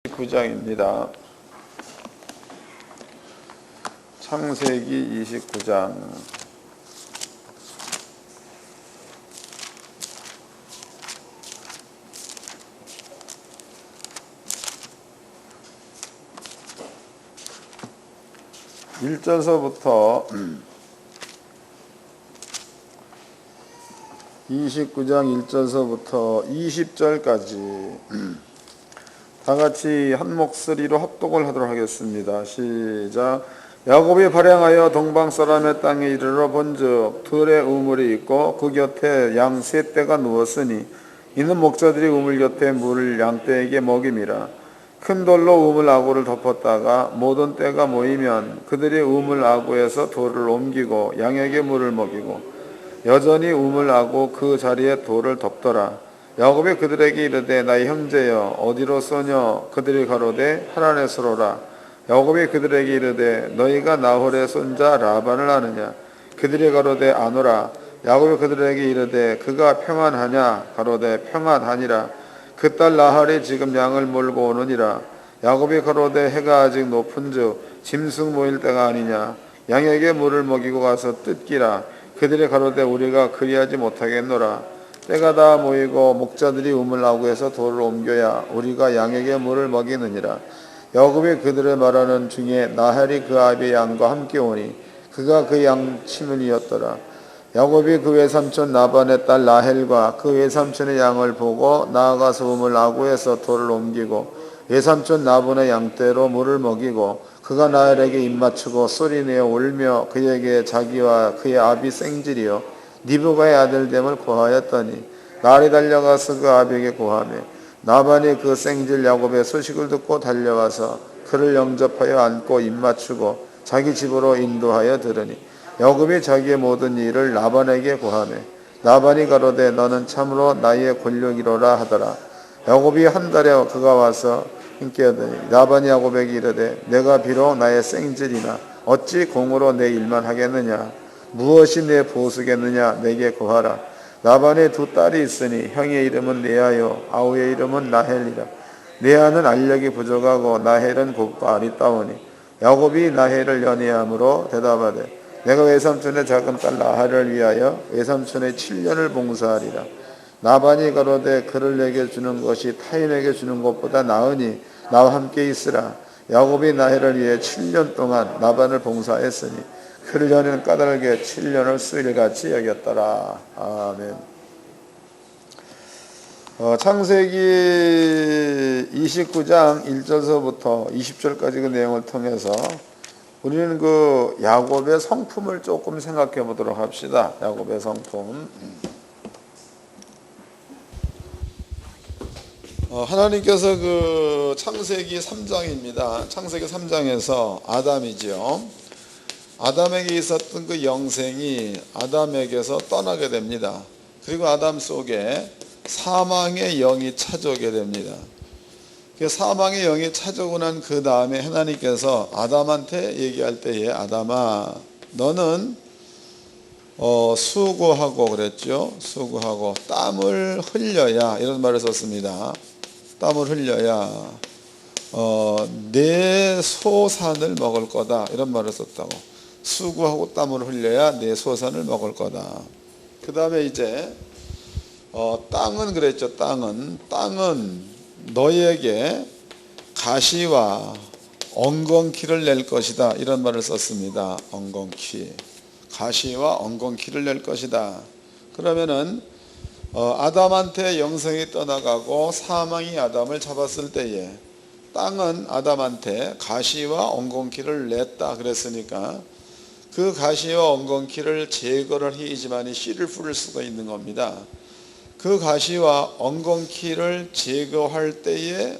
29장입니다. 창세기 29장. 일절서부터 29장 1절서부터 20절까지 다 같이 한 목소리로 합독을 하도록 하겠습니다. 시작. 야곱이 발행하여 동방 사람의 땅에 이르러 본즉 들에 우물이 있고 그 곁에 양 세 떼가 누웠으니 이는 목자들이 우물 곁에 물을 양떼에게 먹임이라. 큰 돌로 우물 아구를 덮었다가 모든 떼가 모이면 그들이 우물 아구에서 돌을 옮기고 양에게 물을 먹이고 여전히 우물 아구 그 자리에 돌을 덮더라. 야곱이 그들에게 이르되 나의 형제여 어디로 쏘뇨? 그들이 가로되 하란에서로라. 야곱이 그들에게 이르되 너희가 나홀의 손자 라반을 아느냐? 그들이 가로되 아노라. 야곱이 그들에게 이르되 그가 평안하냐? 가로되 평안하니라. 그 딸 라헬이 지금 양을 몰고 오느니라. 야곱이 가로되 해가 아직 높은즉 짐승 모일 때가 아니냐? 양에게 물을 먹이고 가서 뜯기라. 그들이 가로되 우리가 그리하지 못하겠노라. 때가 다 모이고 목자들이 우물 아구에서 돌을 옮겨야 우리가 양에게 물을 먹이느니라. 야곱이 그들의 말하는 중에 라헬이 그 아비의 양과 함께 오니 그가 그 양 치문이었더라. 야곱이 그 외삼촌 라반의 딸 라헬과 그 외삼촌의 양을 보고 나아가서 우물 아구에서 돌을 옮기고 외삼촌 라반의 양떼로 물을 먹이고 그가 라헬에게 입맞추고 소리내어 울며 그에게 자기와 그의 아비 생질이요 니브가의 아들됨을 고하였더니 라헬이 달려가서 그 아비에게 고하며 라반이 그 생질 야곱의 소식을 듣고 달려와서 그를 영접하여 안고 입맞추고 자기 집으로 인도하여 들으니 야곱이 자기의 모든 일을 라반에게 고하며 라반이 가로되 너는 참으로 나의 권력이로라 하더라. 야곱이 한 달에 그가 와서 함께 하더니 라반이 야곱에게 이르되 내가 비록 나의 생질이나 어찌 공으로 내 일만 하겠느냐? 무엇이 내 보수겠느냐? 내게 고하라. 라반의 두 딸이 있으니 형의 이름은 레아요 아우의 이름은 라헬이라. 레아는 알력이 부족하고 라헬은 곱고 아리따우니 야곱이 라헬을 연애함으로 대답하되 내가 외삼촌의 작은 딸 라헬을 위하여 외삼촌의 7년을 봉사하리라. 라반이 가로되 그를 내게 주는 것이 타인에게 주는 것보다 나으니 나와 함께 있으라. 야곱이 라헬을 위해 7년 동안 라반을 봉사했으니 그를 연애는 까닭에 7년을 수일같이 여겼더라. 아멘. 창세기 29장 1절서부터 20절까지 그 내용을 통해서 우리는 그 야곱의 성품을 조금 생각해 보도록 합시다. 야곱의 성품. 하나님께서 그 창세기 3장입니다. 창세기 3장에서 아담이죠. 아담에게 있었던 그 영생이 아담에게서 떠나게 됩니다. 그리고 아담 속에 사망의 영이 찾아오게 됩니다. 그 사망의 영이 찾아오고 난 그 다음에 하나님께서 아담한테 얘기할 때에 아담아 너는 수고하고 그랬죠. 수고하고 땀을 흘려야 이런 말을 썼습니다. 땀을 흘려야 내 소산을 먹을 거다 이런 말을 썼다고. 수고하고 땀을 흘려야 내 소산을 먹을 거다. 그 다음에 이제 땅은 그랬죠. 땅은 너희에게 가시와 엉겅퀴를 낼 것이다 이런 말을 썼습니다. 엉겅퀴, 가시와 엉겅퀴를 낼 것이다. 그러면은 아담한테 영생이 떠나가고 사망이 아담을 잡았을 때에 땅은 아담한테 가시와 엉겅퀴를 냈다 그랬으니까 그 가시와 엉겅퀴를 제거를 해야지만 씨를 뿌릴 수가 있는 겁니다. 그 가시와 엉겅퀴를 제거할 때에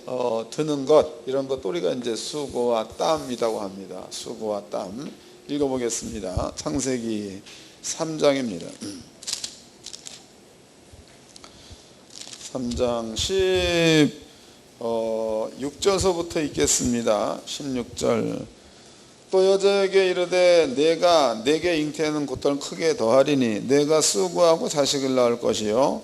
드는 것 이런 것 우리가 이제 수고와 땀이라고 합니다. 수고와 땀 읽어보겠습니다. 창세기 3장입니다. 3장 16절서부터 읽겠습니다. 16절 또 여자에게 이르되 내가 내게 잉태하는 고통을 크게 더하리니 내가 수고하고 자식을 낳을 것이요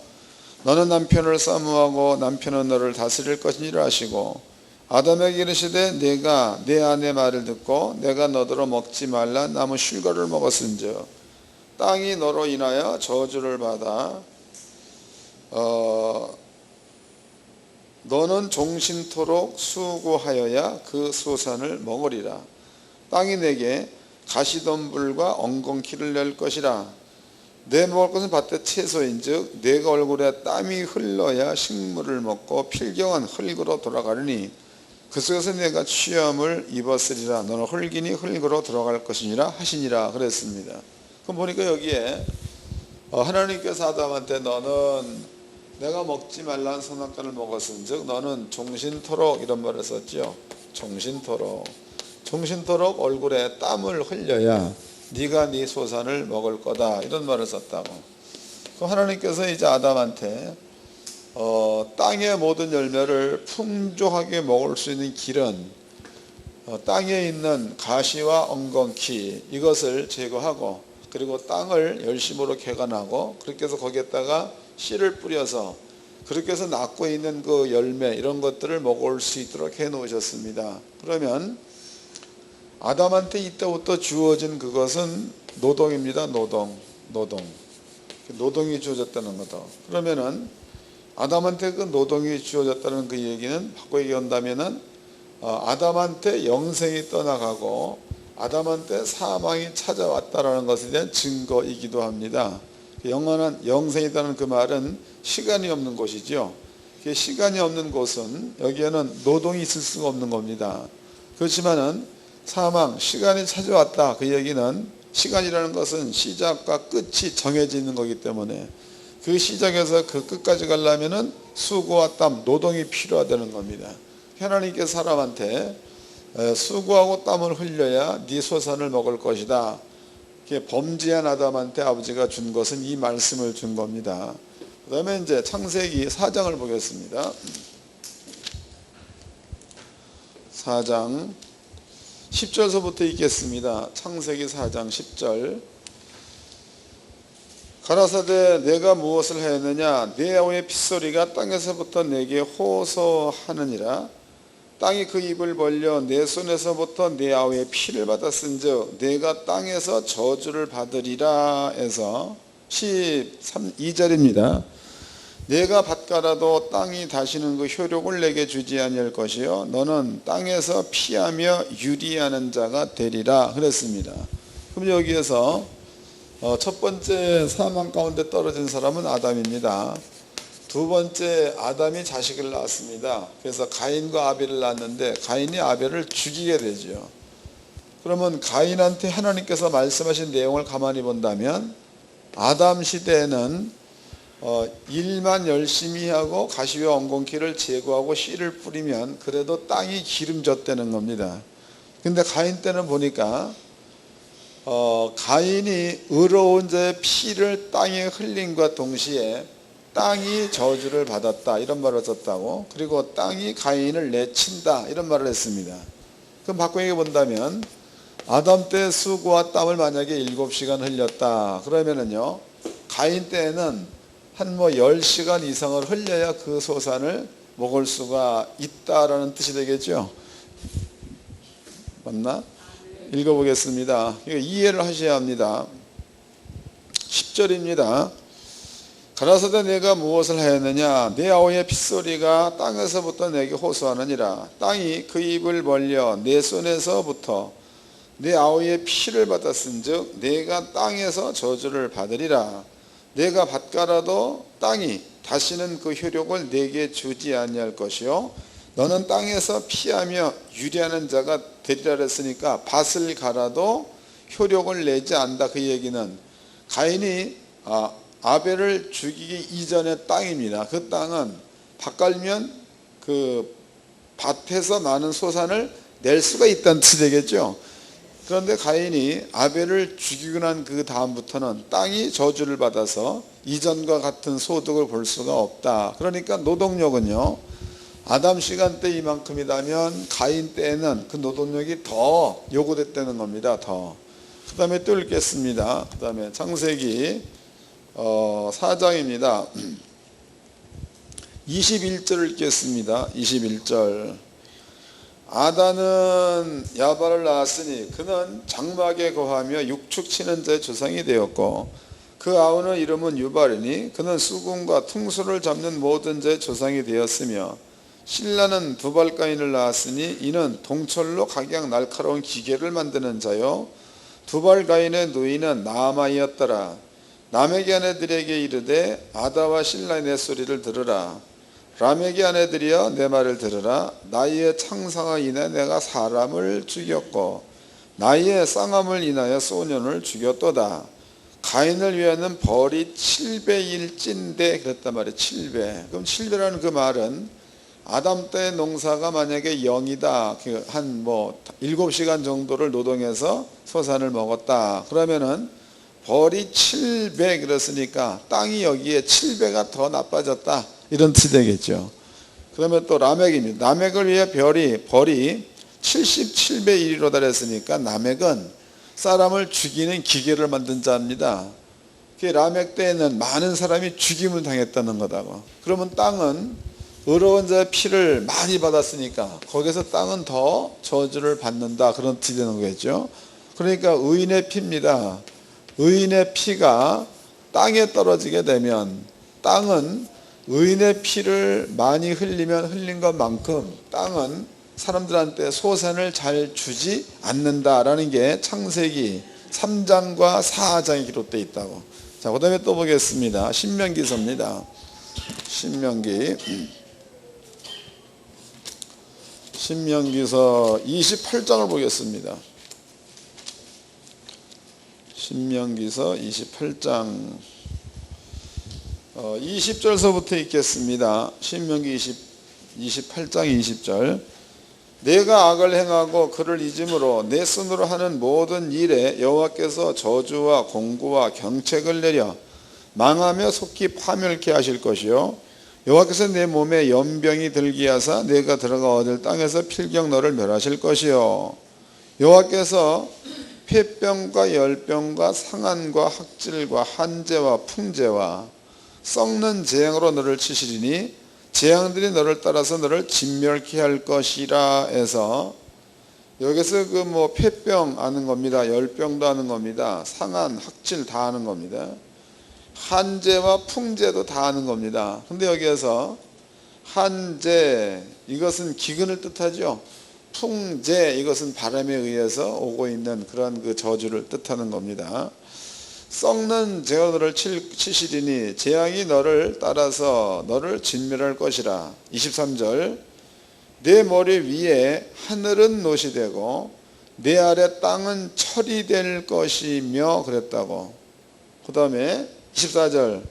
너는 남편을 사모하고 남편은 너를 다스릴 것이니라 하시고 아담에게 이르시되 내가 내 아내 말을 듣고 내가 너더러 먹지 말라 나무 실과를 먹었은즉 땅이 너로 인하여 저주를 받아 너는 종신토록 수고하여야 그 소산을 먹으리라. 땅이 내게 가시덤불과 엉겅퀴를 낼 것이라. 내 먹을 것은 밭의 채소인즉 내가 얼굴에 땀이 흘러야 식물을 먹고 필경은 흙으로 돌아가리니 그 속에서 내가 취함을 입었으리라. 너는 흙이니 흙으로 돌아갈 것이니라 하시니라 그랬습니다. 그럼 보니까 여기에 하나님께서 아담한테 너는 내가 먹지 말라는 선악과를 먹었은즉 너는 종신토록 이런 말을 썼죠. 종신토록 얼굴에 땀을 흘려야 네가 네 소산을 먹을 거다 이런 말을 썼다고. 그럼 하나님께서 이제 아담한테 땅의 모든 열매를 풍족하게 먹을 수 있는 길은 땅에 있는 가시와 엉겅퀴 이것을 제거하고 그리고 땅을 열심으로 개간하고 그렇게 해서 거기에다가 씨를 뿌려서 그렇게 해서 낳고 있는 그 열매 이런 것들을 먹을 수 있도록 해 놓으셨습니다. 그러면 아담한테 이때부터 주어진 그것은 노동입니다. 노동이 주어졌다는 거다. 그러면은 아담한테 그 노동이 주어졌다는 그 얘기는 바꿔 얘기한다면은 아담한테 영생이 떠나가고 아담한테 사망이 찾아왔다라는 것에 대한 증거이기도 합니다. 영원한 영생이 있다는 그 말은 시간이 없는 곳이죠. 시간이 없는 곳은 여기에는 노동이 있을 수가 없는 겁니다. 그렇지만은 사망, 시간이 찾아왔다 그 얘기는 시간이라는 것은 시작과 끝이 정해져 있는 거기 때문에 그 시작에서 그 끝까지 가려면은 수고와 땀, 노동이 필요하다는 겁니다. 하나님께서 사람한테 수고하고 땀을 흘려야 네 소산을 먹을 것이다. 범죄한 아담한테 아버지가 준 것은 이 말씀을 준 겁니다. 그 다음에 이제 창세기 4장을 보겠습니다. 4장 10절서부터 읽겠습니다. 창세기 4장 10절. 가라사대 내가 무엇을 하였느냐 내 아우의 핏소리가 땅에서부터 내게 호소하느니라. 땅이 그 입을 벌려 내 손에서부터 내 아우의 피를 받았은즉 내가 땅에서 저주를 받으리라 해서 12절입니다. 내가 밭가라도 땅이 다시는 그 효력을 내게 주지 아니할 것이요 너는 땅에서 피하며 유리하는 자가 되리라 그랬습니다. 그럼 여기에서 첫 번째 사망 가운데 떨어진 사람은 아담입니다. 두 번째 아담이 자식을 낳았습니다. 그래서 가인과 아벨을 낳았는데 가인이 아벨을 죽이게 되죠. 그러면 가인한테 하나님께서 말씀하신 내용을 가만히 본다면 아담 시대에는 일만 열심히 하고 가시와 엉겅퀴를 제거하고 씨를 뿌리면 그래도 땅이 기름졌다는 겁니다. 근데 가인 때는 보니까 가인이 의로운 자의 피를 땅에 흘림과 동시에 땅이 저주를 받았다 이런 말을 썼다고. 그리고 땅이 가인을 내친다 이런 말을 했습니다. 그럼 바꾸게 본다면 아담 때 수고와 땀을 만약에 7시간 흘렸다 그러면은요 가인 때에는 한 10시간 이상을 흘려야 그 소산을 먹을 수가 있다라는 뜻이 되겠죠. 맞나? 읽어보겠습니다. 이거 이해를 하셔야 합니다. 10절입니다. 가라사대 내가 무엇을 하였느냐 내 아우의 핏소리가 땅에서부터 내게 호소하느니라. 땅이 그 입을 벌려 내 손에서부터 내 아우의 피를 받았은즉 내가 땅에서 저주를 받으리라. 내가 밭가라도 땅이 다시는 그 효력을 내게 주지 아니할 것이요 너는 땅에서 피하며 유리하는 자가 되리라 했으니까 밭을 갈아도 효력을 내지 않는다 그 얘기는 가인이 아벨을 죽이기 이전의 땅입니다. 그 땅은 밭 갈면 그 밭에서 나는 소산을 낼 수가 있다는 뜻이 되겠죠. 그런데 가인이 아벨을 죽이고 난 그 다음부터는 땅이 저주를 받아서 이전과 같은 소득을 볼 수가 없다. 그러니까 노동력은요 아담 시간 때 이만큼이라면 가인 때에는 그 노동력이 더 요구됐다는 겁니다. 더. 그 다음에 또 읽겠습니다. 그 다음에 창세기 4장입니다. 21절 읽겠습니다. 21절. 아다는 야발을 낳았으니 그는 장막에 거하며 육축치는 자의 조상이 되었고 그 아우의 이름은 유발이니 그는 수금과 퉁소를 잡는 모든 자의 조상이 되었으며 실라는 두발가인을 낳았으니 이는 동철로 각양 날카로운 기계를 만드는 자요 두발가인의 누이는 나아마이었더라. 라멕의 아내들에게 이르되 아다와 실라의 내 소리를 들으라. 라멕의 아내들이여 내 말을 들으라. 나의 창상아 인해 내가 사람을 죽였고 나의 쌍함을 인하여 소년을 죽였도다. 가인을 위하여는 벌이 7배일진데 그랬단 말이에요. 7배. 그럼 7배라는 그 말은 아담 때의 농사가 만약에 0이다. 한 7시간 정도를 노동해서 소산을 먹었다. 그러면은 벌이 7배 그랬으니까 땅이 여기에 7배가 더 나빠졌다. 이런 뜻이 되겠죠. 그러면 또 라멕입니다. 라멕을 위해 벌이 77배 1이로다 그랬으니까 라멕은 사람을 죽이는 기계를 만든 자입니다. 라멕 때에는 많은 사람이 죽임을 당했다는 거다고. 그러면 땅은 의로운 자의 피를 많이 받았으니까 거기서 땅은 더 저주를 받는다. 그런 뜻이 되는 거겠죠. 그러니까 의인의 피입니다. 의인의 피가 땅에 떨어지게 되면 땅은 의인의 피를 많이 흘리면 흘린 것만큼 땅은 사람들한테 소산을 잘 주지 않는다라는 게 창세기 3장과 4장에 기록되어 있다고. 자, 그 다음에 또 보겠습니다. 신명기서입니다. 신명기서 28장을 보겠습니다. 신명기서 28장 20절서부터 읽겠습니다. 신명기 28장 20절. 내가 악을 행하고 그를 잊음으로 내 손으로 하는 모든 일에 여호와께서 저주와 공고와 경책을 내려 망하며 속히 파멸케 하실 것이요 여호와께서 내 몸에 연병이 들게 하사 내가 들어가 얻을 땅에서 필경 너를 멸하실 것이요 여호와께서 폐병과 열병과 상한과 학질과 한재와 풍재와 썩는 재앙으로 너를 치시리니 재앙들이 너를 따라서 너를 진멸케 할 것이라 해서 여기서 폐병 하는 겁니다. 열병도 하는 겁니다. 상한, 학질 다 하는 겁니다. 한재와 풍재도 다 하는 겁니다. 근데 여기에서 한재 이것은 기근을 뜻하죠. 풍재 이것은 바람에 의해서 오고 있는 그런 그 저주를 뜻하는 겁니다. 썩는 재앙 너를 치시리니 재앙이 너를 따라서 너를 진멸할 것이라. 23절. 내 머리 위에 하늘은 노시 되고 내 아래 땅은 철이 될 것이며 그랬다고. 그 다음에 24절.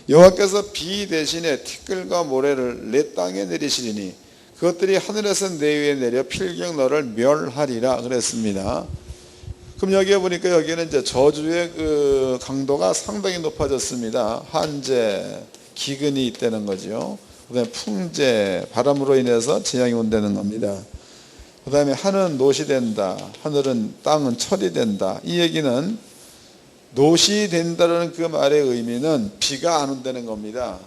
여호와께서 비 대신에 티끌과 모래를 내 땅에 내리시리니 그것들이 하늘에서 내 위에 내려 필경 너를 멸하리라 그랬습니다. 그럼 여기에 보니까 여기는 이제 저주의 그 강도가 상당히 높아졌습니다. 한재, 기근이 있다는 거죠. 그 다음에 풍재, 바람으로 인해서 재앙이 온다는 겁니다. 그 다음에 하늘은 노시 된다. 하늘은 땅은 철이 된다. 이 얘기는 노시 된다는 그 말의 의미는 비가 안 온다는 겁니다.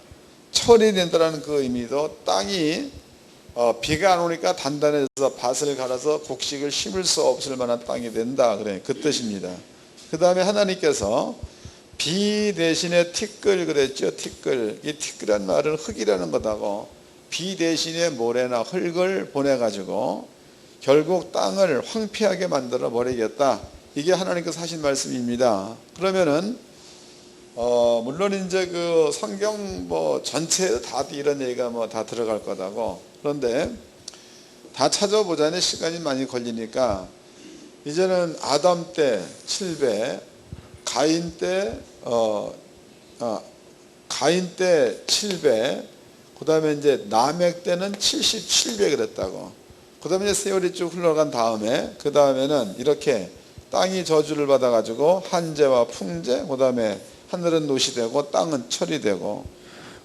철이 된다는 그 의미도 땅이 비가 안 오니까 단단해서 밭을 갈아서 곡식을 심을 수 없을 만한 땅이 된다. 그래, 그 뜻입니다. 그 다음에 하나님께서 비 대신에 티끌 그랬죠. 티끌. 이 티끌이라는 말은 흙이라는 거다고. 비 대신에 모래나 흙을 보내가지고 결국 땅을 황폐하게 만들어 버리겠다. 이게 하나님께서 하신 말씀입니다. 그러면은 물론 이제 그 성경 전체에 다 이런 얘기가 다 들어갈 거다고. 그런데 다 찾아보자니 시간이 많이 걸리니까 이제는 아담 때 7배, 가인 때 7배, 그 다음에 이제 라멕 때는 77배 그랬다고. 그 다음에 이제 세월이 쭉 흘러간 다음에 그 다음에는 이렇게 땅이 저주를 받아가지고 한재와 풍재, 그 다음에 하늘은 노시 되고 땅은 철이 되고,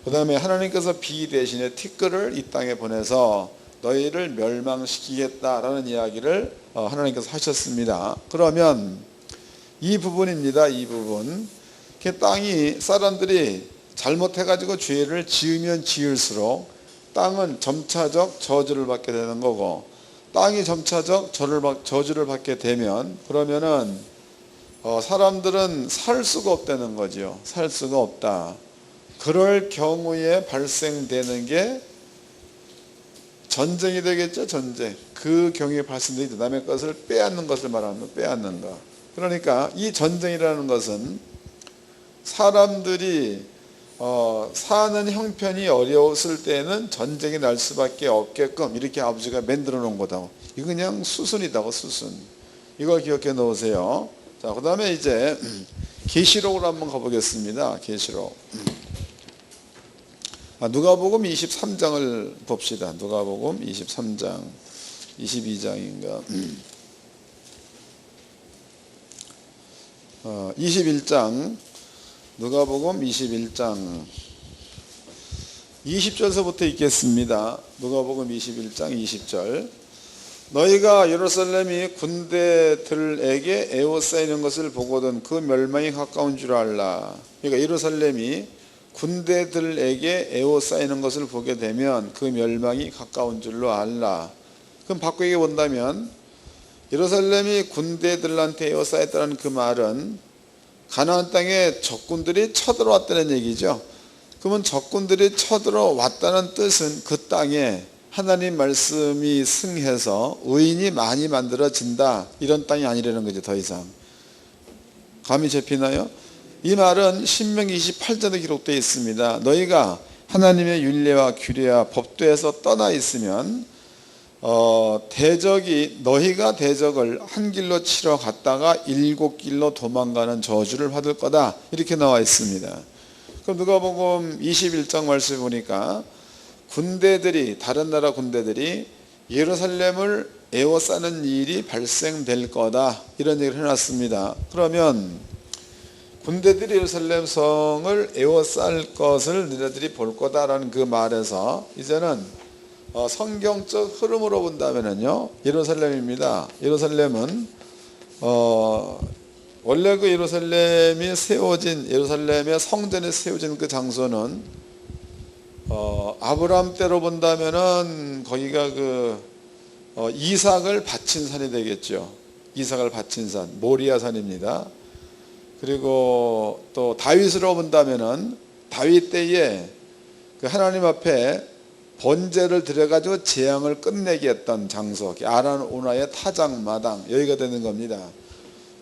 그 다음에 하나님께서 비 대신에 티끌을 이 땅에 보내서 너희를 멸망시키겠다라는 이야기를 하나님께서 하셨습니다. 그러면 이 부분입니다. 이 부분. 땅이 사람들이 잘못해가지고 죄를 지으면 지을수록 땅은 점차적 저주를 받게 되는 거고, 땅이 점차적 저주를 받게 되면 그러면은 사람들은 살 수가 없다는 거죠. 살 수가 없다. 그럴 경우에 발생되는 게 전쟁이 되겠죠. 전쟁. 그 경우에 발생되는 남의 것을 빼앗는 것을 말하는 빼앗는다. 그러니까 이 전쟁이라는 것은 사람들이 사는 형편이 어려웠을 때는 전쟁이 날 수밖에 없게끔 이렇게 아버지가 만들어 놓은 거다. 이거 그냥 수순이다고 수순. 이걸 기억해 놓으세요. 자, 그 다음에 이제 계시록으로 한번 가보겠습니다. 계시록. 누가복음 23장을 봅시다. 누가복음 23장 22장인가 21장 누가복음 21장 20절서부터 읽겠습니다. 누가복음 21장 20절. 너희가 예루살렘이 군대들에게 에워싸이는 것을 보거든 그 멸망이 가까운 줄 알라. 그러니까 예루살렘이 군대들에게 에워싸이는 것을 보게 되면 그 멸망이 가까운 줄로 알라. 그럼 바꾸게 본다면 예루살렘이 군대들한테 에워싸였다는 그 말은 가나안 땅에 적군들이 쳐들어왔다는 얘기죠. 그러면 적군들이 쳐들어왔다는 뜻은 그 땅에 하나님 말씀이 승해서 의인이 많이 만들어진다, 이런 땅이 아니라는 거죠. 더 이상 감이 잡히나요? 이 말은 신명기 28장에 기록되어 있습니다. 너희가 하나님의 율례와 규례와 법도에서 떠나 있으면 너희가 대적을 한 길로 치러 갔다가 7길로 도망가는 저주를 받을 거다, 이렇게 나와 있습니다. 그럼 누가복음 21장 말씀 보니까 다른 나라 군대들이 예루살렘을 에워싸는 일이 발생될 거다, 이런 얘기를 해놨습니다. 그러면 군대들이 예루살렘 성을 에워쌀 것을 너희들이 볼 거다라는 그 말에서 이제는 성경적 흐름으로 본다면요, 예루살렘입니다. 예루살렘은 원래 그 예루살렘의 성전이 세워진 그 장소는 아브라함 때로 본다면은 거기가 이삭을 바친 산이 되겠죠. 이삭을 바친 산, 모리아 산입니다. 그리고 또 다윗으로 본다면은 다윗 때에 그 하나님 앞에 번제를 드려가지고 재앙을 끝내게 했던 장소, 아라노나의 타작마당, 여기가 되는 겁니다.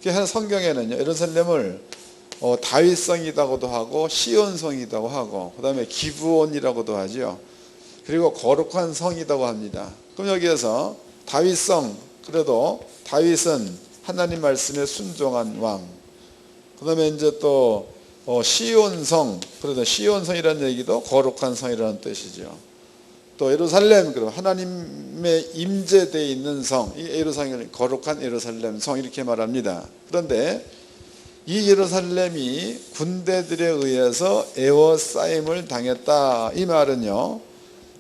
성경에는요, 예루살렘을 다윗성이라고도 하고 시온성이라고 하고 그 다음에 기브온이라고도 하죠. 그리고 거룩한 성이라고 합니다. 그럼 여기에서 다윗성, 그래도 다윗은 하나님 말씀에 순종한 왕, 그 다음에 이제 또 시온성, 그래도 시온성이라는 얘기도 거룩한 성이라는 뜻이죠. 또 예루살렘, 그럼 하나님의 임재되어 있는 성, 이 예루살렘, 거룩한 예루살렘 성, 이렇게 말합니다. 그런데 이 예루살렘이 군대들에 의해서 에워싸임을 당했다, 이 말은요,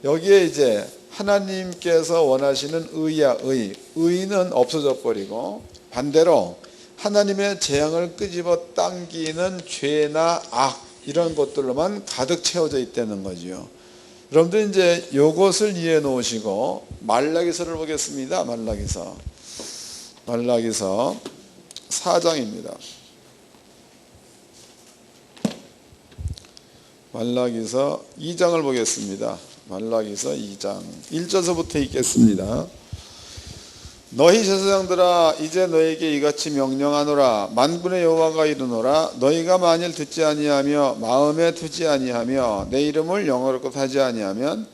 여기에 이제 하나님께서 원하시는 의는 없어져 버리고 반대로 하나님의 재앙을 끄집어 당기는 죄나 악, 이런 것들로만 가득 채워져 있다는 거죠. 여러분들 이제 요것을 이해해 놓으시고 말라기서를 보겠습니다. 말라기서 4장입니다. 말라기서 2장을 보겠습니다. 말라기서 2장 1절서부터 읽겠습니다. 너희 제사장들아, 이제 너희에게 이같이 명령하노라. 만군의 여호와가 이르노라. 너희가 만일 듣지 아니하며 마음에 두지 아니하며 내 이름을 영어롭게 하지 아니하면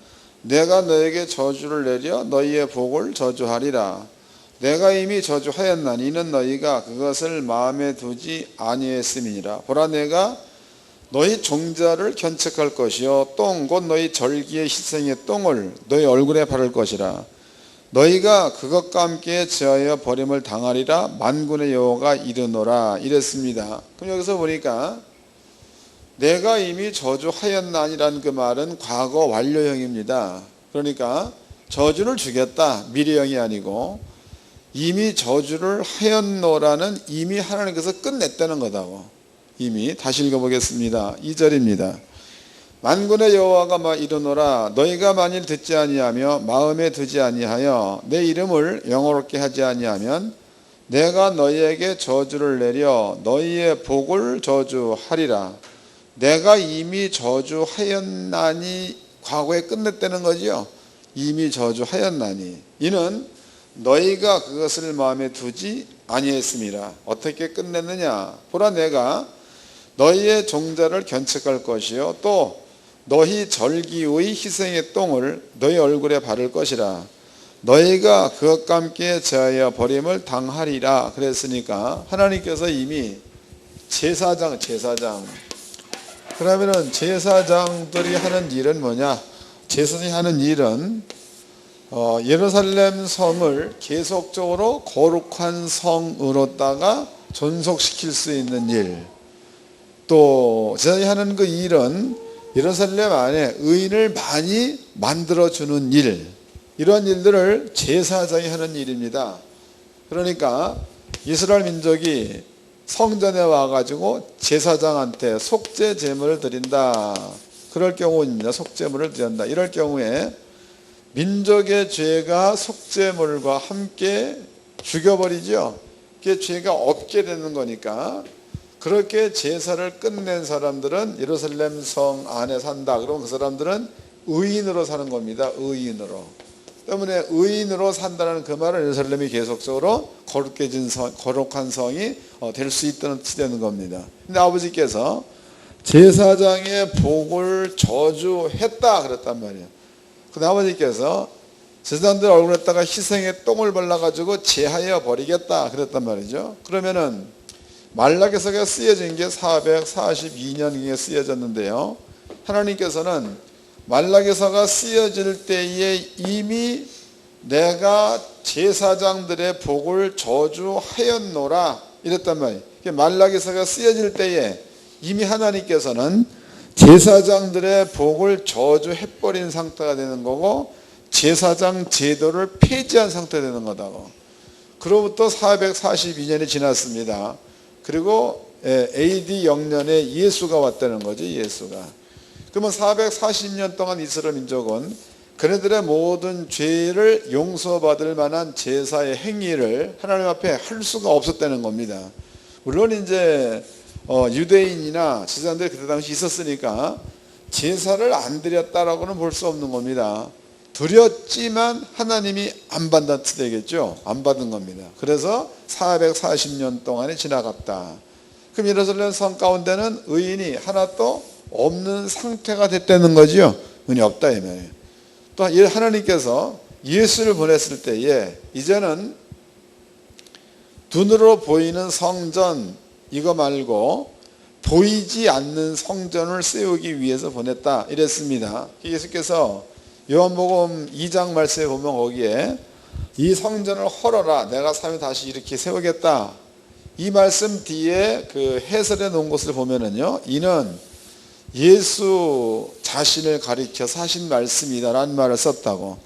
내가 너에게 저주를 내려 너희의 복을 저주하리라. 내가 이미 저주하였나니 이는 너희가 그것을 마음에 두지 아니했음이니라. 보라, 내가 너희 종자를 견책할 것이요 똥 곧 너희 절기의 희생의 똥을 너희 얼굴에 바를 것이라. 너희가 그것과 함께 제하여 버림을 당하리라. 만군의 여호와가 이르노라, 이랬습니다. 그럼 여기서 보니까 내가 이미 저주하였나니라는 그 말은 과거 완료형입니다. 그러니까 저주를 주겠다, 미래형이 아니고 이미 저주를 하였노라는 이미 하나님께서 끝냈다는 거다고. 이미 다시 읽어보겠습니다. 2절입니다. 만군의 여호와가 이르노라 너희가 만일 듣지 아니하며 마음에 두지 아니하여 내 이름을 영화롭게 하지 아니하면 내가 너희에게 저주를 내려 너희의 복을 저주하리라. 내가 이미 저주하였나니, 과거에 끝냈다는 거지요. 이미 저주하였나니 이는 너희가 그것을 마음에 두지 아니했음이라. 어떻게 끝냈느냐? 보라 내가 너희의 종자를 견책할 것이요 또 너희 절기의 희생의 똥을 너희 얼굴에 바를 것이라. 너희가 그것과 함께 제하여 버림을 당하리라. 그랬으니까 하나님께서 이미 제사장 그러면은 제사장들이 하는 일은 뭐냐? 제사장이 하는 일은 예루살렘 성을 계속적으로 거룩한 성으로다가 존속시킬 수 있는 일, 또 제사장이 하는 그 일은 예루살렘 안에 의인을 많이 만들어주는 일, 이런 일들을 제사장이 하는 일입니다. 그러니까 이스라엘 민족이 성전에 와가지고 제사장한테 속죄 제물을 드린다. 그럴 경우입니다. 속죄물을 드린다. 이럴 경우에 민족의 죄가 속죄물과 함께 죽여버리죠. 그게 죄가 없게 되는 거니까. 그렇게 제사를 끝낸 사람들은 예루살렘 성 안에 산다. 그러면 그 사람들은 의인으로 사는 겁니다. 의인으로. 때문에 의인으로 산다는 그 말은 예루살렘이 계속적으로 거룩한 성이 될 수 있다는 뜻이 되는 겁니다. 근데 아버지께서 제사장의 복을 저주했다 그랬단 말이에요. 근데 아버지께서 제사장들 얼굴에다가 희생의 똥을 발라가지고 제하여 버리겠다 그랬단 말이죠. 그러면은 말라기서가 쓰여진 게 442년경에 쓰여졌는데요. 하나님께서는 말라기서가 쓰여질 때에 이미 내가 제사장들의 복을 저주하였노라 이랬단 말이에요. 말라기서가 쓰여질 때에 이미 하나님께서는 제사장들의 복을 저주해버린 상태가 되는 거고 제사장 제도를 폐지한 상태가 되는 거다고. 그로부터 442년이 지났습니다. 그리고 AD 0년에 예수가 왔다는 거죠. 예수가. 그러면 440년 동안 이스라엘 민족은 그네들의 모든 죄를 용서받을 만한 제사의 행위를 하나님 앞에 할 수가 없었다는 겁니다. 물론 이제 유대인이나 제사장들이 그때 당시 있었으니까 제사를 안 드렸다라고는 볼 수 없는 겁니다. 드렸지만 하나님이 안 받는 뜻 되겠죠. 안 받은 겁니다. 그래서 440년 동안이 지나갔다. 그럼 예루살렘 성 가운데는 의인이 하나도 없는 상태가 됐다는 거죠. 의인이 없다 이 말이에요. 또 하나님께서 예수를 보냈을 때에 이제는 눈으로 보이는 성전 이거 말고 보이지 않는 성전을 세우기 위해서 보냈다 이랬습니다. 예수께서 요한복음 2장 말씀에 보면 거기에 이 성전을 헐어라 내가 3일 다시 이렇게 세우겠다. 이 말씀 뒤에 그 해설해 놓은 것을 보면은요, 이는 예수 자신을 가리켜서 하신 말씀이다라는 말을 썼다고.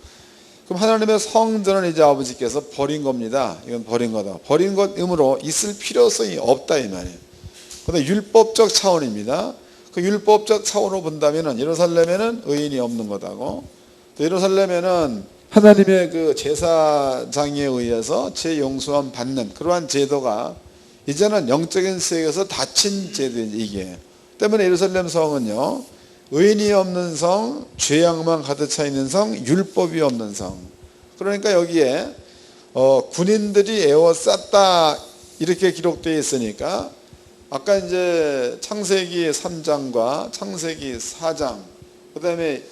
그럼 하나님의 성전을 이제 아버지께서 버린 겁니다. 이건 버린 거다. 버린 것이므로 있을 필요성이 없다 이 말이에요. 그런데 율법적 차원입니다. 그 율법적 차원으로 본다면은 예루살렘에는 의인이 없는 거다고. 또 예루살렘에는 하나님의 그 제사장에 의해서 죄 용서함 받는 그러한 제도가 이제는 영적인 세계에서 닫힌 제도인지 이게. 때문에 예루살렘 성은요, 의인이 없는 성, 죄악만 가득 차 있는 성, 율법이 없는 성. 그러니까 여기에 군인들이 에워쌌다 이렇게 기록되어 있으니까 아까 이제 창세기 3장과 창세기 4장 그 다음에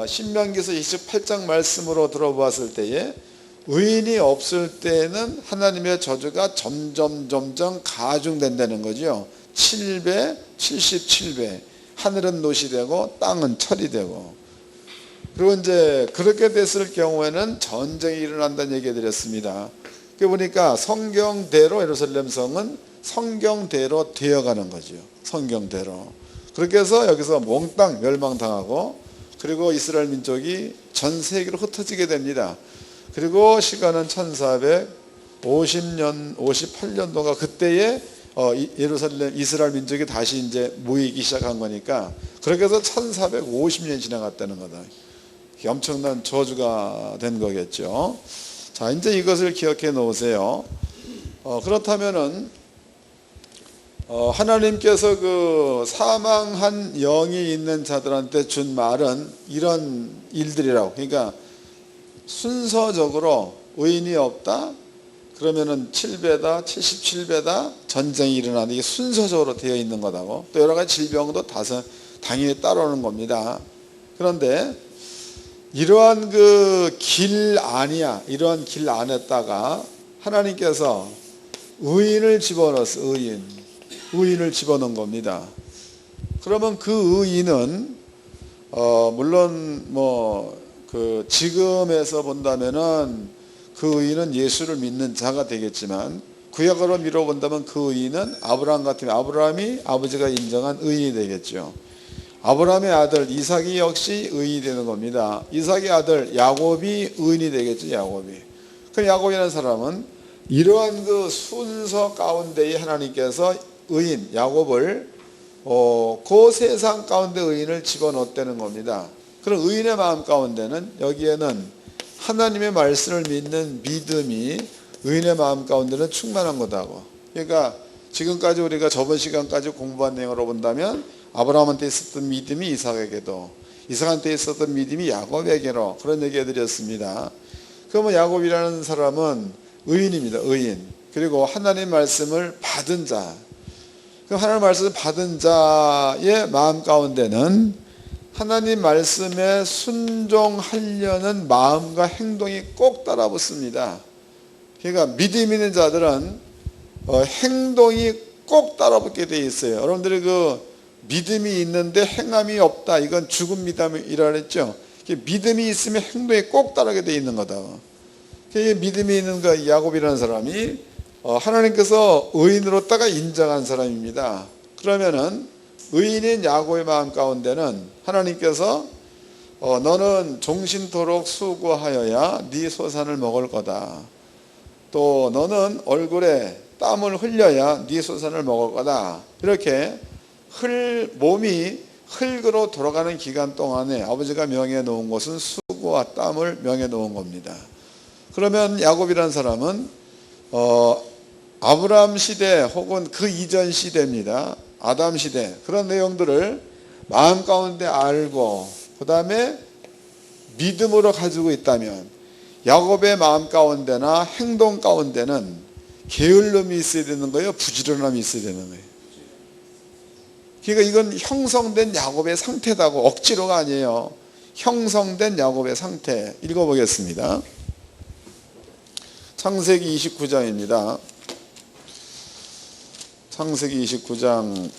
신명기서 28장 말씀으로 들어보았을 때에 의인이 없을 때는 하나님의 저주가 점점 가중된다는 거죠. 7배, 77배. 하늘은 노시 되고 땅은 철이 되고. 그리고 이제 그렇게 됐을 경우에는 전쟁이 일어난다는 얘기 드렸습니다. 그 보니까 성경대로 예루살렘 성은 성경대로 되어가는 거죠. 성경대로. 그렇게 해서 여기서 몽땅 멸망당하고 그리고 이스라엘 민족이 전 세계로 흩어지게 됩니다. 그리고 시간은 1450년, 58년도가 그때에 예루살렘 이스라엘 민족이 다시 이제 모이기 시작한 거니까 그렇게 해서 1450년이 지나갔다는 거다. 엄청난 저주가 된 거겠죠. 자, 이제 이것을 기억해 놓으세요. 그렇다면은 하나님께서 그 사망한 영이 있는 자들한테 준 말은 이런 일들이라고. 그러니까 순서적으로 의인이 없다 그러면은 7배다 77배다 전쟁이 일어나는 이게 순서적으로 되어 있는 거다고. 또 여러 가지 질병도 당연히 따라오는 겁니다. 그런데 이러한 그 길 아니야, 이러한 길 안에다가 하나님께서 의인을 집어넣었어. 의인을 집어넣은 겁니다. 그러면 그 의인은 물론 그 지금에서 본다면은 그 의인은 예수를 믿는 자가 되겠지만 구약으로 미뤄본다면 그 의인은 아브라함 같으면 아브라함이 아버지가 인정한 의인이 되겠죠. 아브라함의 아들 이삭이 역시 의인이 되는 겁니다. 이삭의 아들 야곱이 의인이 되겠죠. 그럼 야곱이라는 사람은 이러한 그 순서 가운데에 하나님께서 의인 야곱을 그 세상 가운데 의인을 집어넣었다는 겁니다. 그럼 의인의 마음 가운데는 여기에는 하나님의 말씀을 믿는 믿음이 의인의 마음 가운데는 충만한 거다고. 그러니까 지금까지 우리가 저번 시간까지 공부한 내용으로 본다면 아브라함한테 있었던 믿음이 이삭에게도, 이삭한테 있었던 믿음이 야곱에게로, 그런 얘기 해드렸습니다. 그러면 야곱이라는 사람은 의인입니다. 의인. 그리고 하나님 말씀을 받은 자. 그럼 하나님 말씀을 받은 자의 마음 가운데는 하나님 말씀에 순종하려는 마음과 행동이 꼭 따라붙습니다. 그러니까 믿음 있는 자들은 행동이 꼭 따라붙게 돼 있어요. 여러분들이 그 믿음이 있는데 행함이 없다, 이건 죽은 믿음이라 그랬죠. 믿음이 있으면 행동이 꼭 따르게 돼 있는 거다. 믿음이 있는 그 야곱이라는 사람이 하나님께서 의인으로다가 인정한 사람입니다. 그러면은 의인인 야곱의 마음 가운데는 하나님께서 너는 종신토록 수고하여야 네 소산을 먹을 거다. 또 너는 얼굴에 땀을 흘려야 네 소산을 먹을 거다. 이렇게 몸이 흙으로 돌아가는 기간 동안에 아버지가 명해 놓은 것은 수고와 땀을 명해 놓은 겁니다. 그러면 야곱이라는 사람은 아브라함 시대 혹은 그 이전 시대입니다. 아담 시대, 그런 내용들을 마음 가운데 알고 그 다음에 믿음으로 가지고 있다면 야곱의 마음 가운데나 행동 가운데는 게을름이 있어야 되는 거예요? 부지런함이 있어야 되는 거예요? 그러니까 이건 형성된 야곱의 상태다고, 억지로가 아니에요. 형성된 야곱의 상태. 읽어보겠습니다. 창세기 29장입니다. 창세기 29장.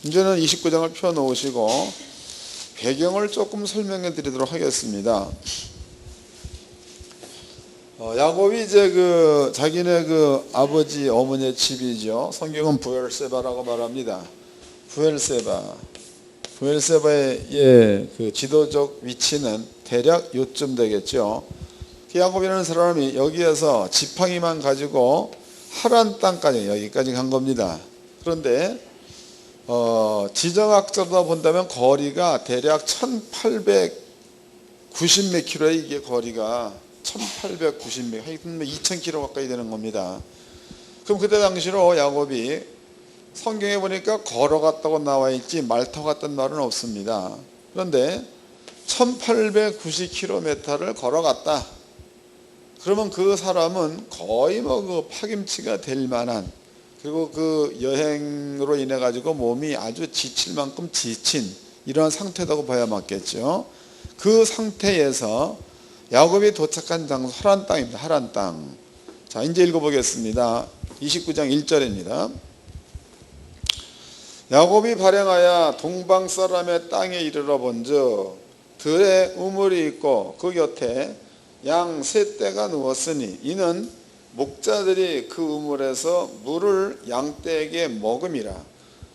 이제는 29장을 펴놓으시고 배경을 조금 설명해 드리도록 하겠습니다. 야곱이 이제 자기네 아버지 어머니의 집이죠. 성경은 부엘세바라고 말합니다. 부엘세바의 그 지도적 위치는 대략 요쯤 되겠죠. 야곱이라는 사람이 여기에서 지팡이만 가지고 하란 땅까지 여기까지 간 겁니다. 그런데 지정학적으로 본다면 거리가 대략 1890몇 킬로에 이게 거리가 1890몇, 하여튼 2000킬로 가까이 되는 겁니다. 그럼 그때 당시로 야곱이 성경에 보니까 걸어갔다고 나와 있지 말 타고 갔던 말은 없습니다. 그런데 1890km를 걸어갔다. 그러면 그 사람은 거의 그 파김치가 될 만한, 그리고 그 여행으로 인해 가지고 몸이 아주 지칠 만큼 지친 이러한 상태라고 봐야 맞겠죠. 그 상태에서 야곱이 도착한 장소 하란 땅입니다. 하란 땅. 자, 이제 읽어보겠습니다. 29장 1절입니다. 야곱이 발행하여 동방 사람의 땅에 이르러 본즉 들에 우물이 있고 그 곁에 양 세 떼가 누웠으니 이는 목자들이 그 우물에서 물을 양떼에게 먹음이라.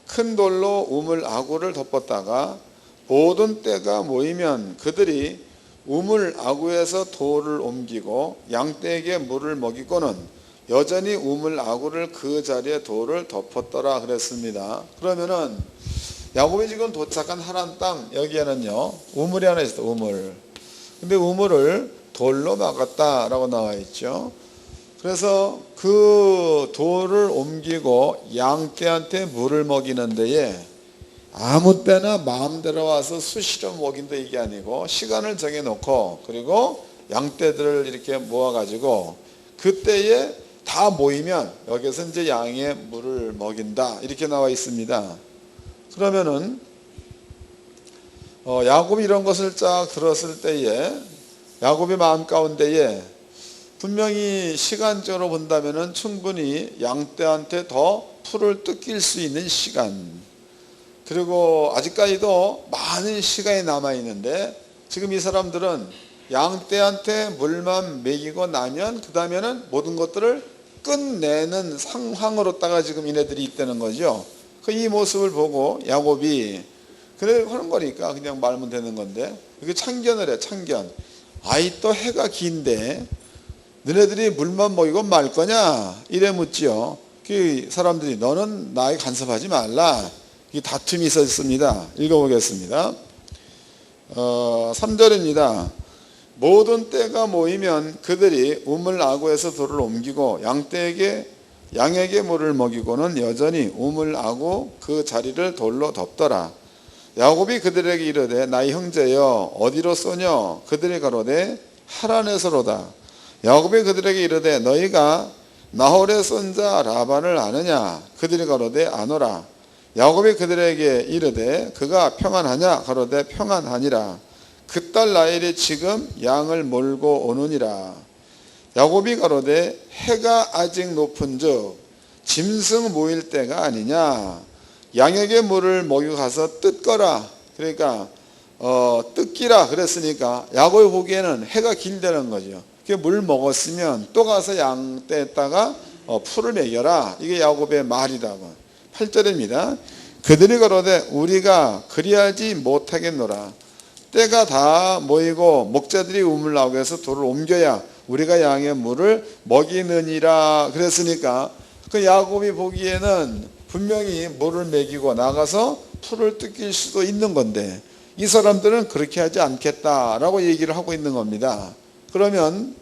큰 돌로 우물 아구를 덮었다가 모든 떼가 모이면 그들이 우물 아구에서 돌을 옮기고 양떼에게 물을 먹이고는 여전히 우물 아구를 그 자리에 돌을 덮었더라 그랬습니다. 그러면은 야곱이 지금 도착한 하란 땅 여기에는요 우물이 하나 있어. 우물. 근데 우물을 돌로 막았다라고 나와 있죠. 그래서 그 돌을 옮기고 양떼한테 물을 먹이는 데에 아무 때나 마음대로 와서 수시로 먹인다 이게 아니고 시간을 정해놓고 그리고 양떼들을 이렇게 모아가지고 그때에 다 모이면 여기서 이제 양의 물을 먹인다 이렇게 나와 있습니다. 그러면은 야곱이 이런 것을 쫙 들었을 때에 야곱의 마음 가운데에 분명히 시간적으로 본다면은 충분히 양떼한테 더 풀을 뜯길 수 있는 시간 그리고 아직까지도 많은 시간이 남아 있는데 지금 이 사람들은 양떼한테 물만 먹이고 나면 그 다음에는 모든 것들을 끝내는 상황으로다가 지금 이네들이 있다는 거죠. 이 모습을 보고 야곱이 그래 하는 거니까 그냥 말면 되는 건데 이게 참견을 해. 참견. 아이 또 해가 긴데 너네들이 물만 먹이고 말 거냐 이래 묻지요. 그 사람들이 너는 나에게 간섭하지 말라 이 다툼이 있었습니다. 읽어보겠습니다. 3절입니다. 모든 떼가 모이면 그들이 우물 아구에서 돌을 옮기고 양에게 물을 먹이고는 여전히 우물 아구 그 자리를 돌로 덮더라. 야곱이 그들에게 이르되 나의 형제여 어디로 쏘냐 그들이 가로되 하란에서로다. 야곱이 그들에게 이르되 너희가 나홀의 손자 라반을 아느냐 그들이 가로되 아노라. 야곱이 그들에게 이르되 그가 평안하냐 가로되 평안하니라. 그딸 라헬이 지금 양을 몰고 오느니라. 야곱이 가로되 해가 아직 높은즉 짐승 모일 때가 아니냐 양에게 물을 먹이고 가서 뜯거라. 그러니까 뜯기라 그랬으니까 야곱이 보기에는 해가 길다는 거죠. 물 먹었으면 또 가서 양떼에다가 풀을 먹여라. 이게 야곱의 말이라고. 8절입니다. 그들이 가로되 우리가 그리하지 못하겠노라. 때가 다 모이고 목자들이 우물 나오게 해서 돌을 옮겨야 우리가 양의 물을 먹이느니라 그랬으니까 그 야곱이 보기에는 분명히 물을 먹이고 나가서 풀을 뜯길 수도 있는 건데 이 사람들은 그렇게 하지 않겠다라고 얘기를 하고 있는 겁니다. 그러면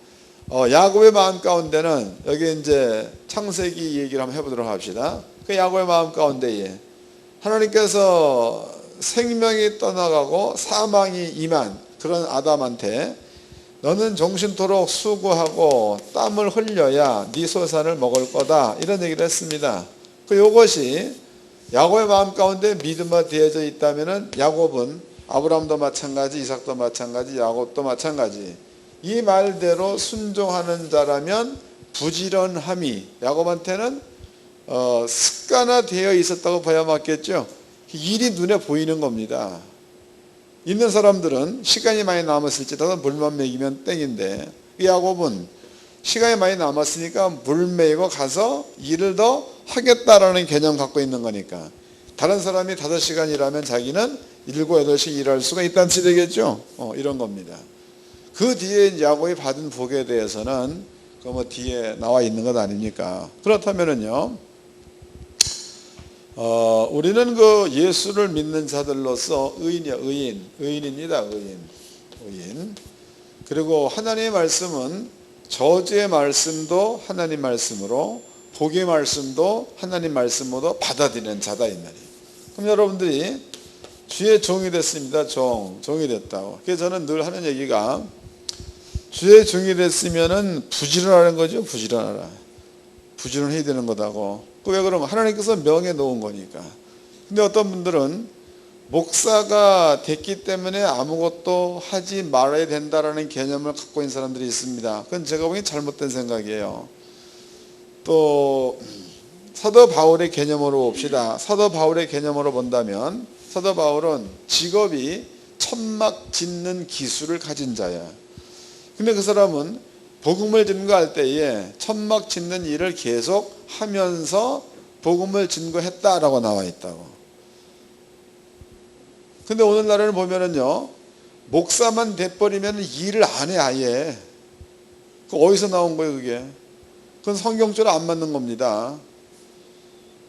야곱의 마음 가운데는 여기 이제 창세기 얘기를 한번 해보도록 합시다. 그 야곱의 마음 가운데에 하나님께서 생명이 떠나가고 사망이 임한 그런 아담한테 너는 정신토록 수고하고 땀을 흘려야 네 소산을 먹을 거다 이런 얘기를 했습니다. 요것이 야곱의 마음 가운데 믿음이 되어져 있다면은 야곱은 아브라함도 마찬가지 이삭도 마찬가지 야곱도 마찬가지 이 말대로 순종하는 자라면 부지런함이 야곱한테는 습관화되어 있었다고 봐야 맞겠죠. 일이 눈에 보이는 겁니다. 있는 사람들은 시간이 많이 남았을지라도 물만 먹이면 땡인데 야곱은 시간이 많이 남았으니까 물 먹이고 가서 일을 더 하겠다라는 개념 갖고 있는 거니까 다른 사람이 5시간 일하면 자기는 7, 8시 일할 수가 있다는 뜻이 되겠죠. 이런 겁니다. 그 뒤에 야곱이 받은 복에 대해서는 그 뭐 뒤에 나와 있는 것 아닙니까? 그렇다면은요. 우리는 그 예수를 믿는 자들로서 의인입니다. 의인. 그리고 하나님의 말씀은 저주의 말씀도 하나님 말씀으로 복의 말씀도 하나님 말씀으로 받아들이는 자다 이 말이에요. 그럼 여러분들이 주의 종이 됐습니다. 종이 됐다고. 그래서 저는 늘 하는 얘기가 주의 종이 됐으면은 부지런하는 거죠. 부지런해야 되는 거다고. 왜 그러면 하나님께서 명해 놓은 거니까. 근데 어떤 분들은 목사가 됐기 때문에 아무것도 하지 말아야 된다라는 개념을 갖고 있는 사람들이 있습니다. 그건 제가 보기엔 잘못된 생각이에요. 또 사도 바울의 개념으로 봅시다. 사도 바울의 개념으로 본다면 사도 바울은 직업이 천막 짓는 기술을 가진 자야. 근데 그 사람은 복음을 증거할 때에 천막 짓는 일을 계속 하면서 복음을 증거했다라고 나와 있다고. 근데 오늘날에는 보면은요, 목사만 돼버리면 일을 안 해, 아예. 그 어디서 나온 거예요, 그게? 그건 성경적으로 안 맞는 겁니다.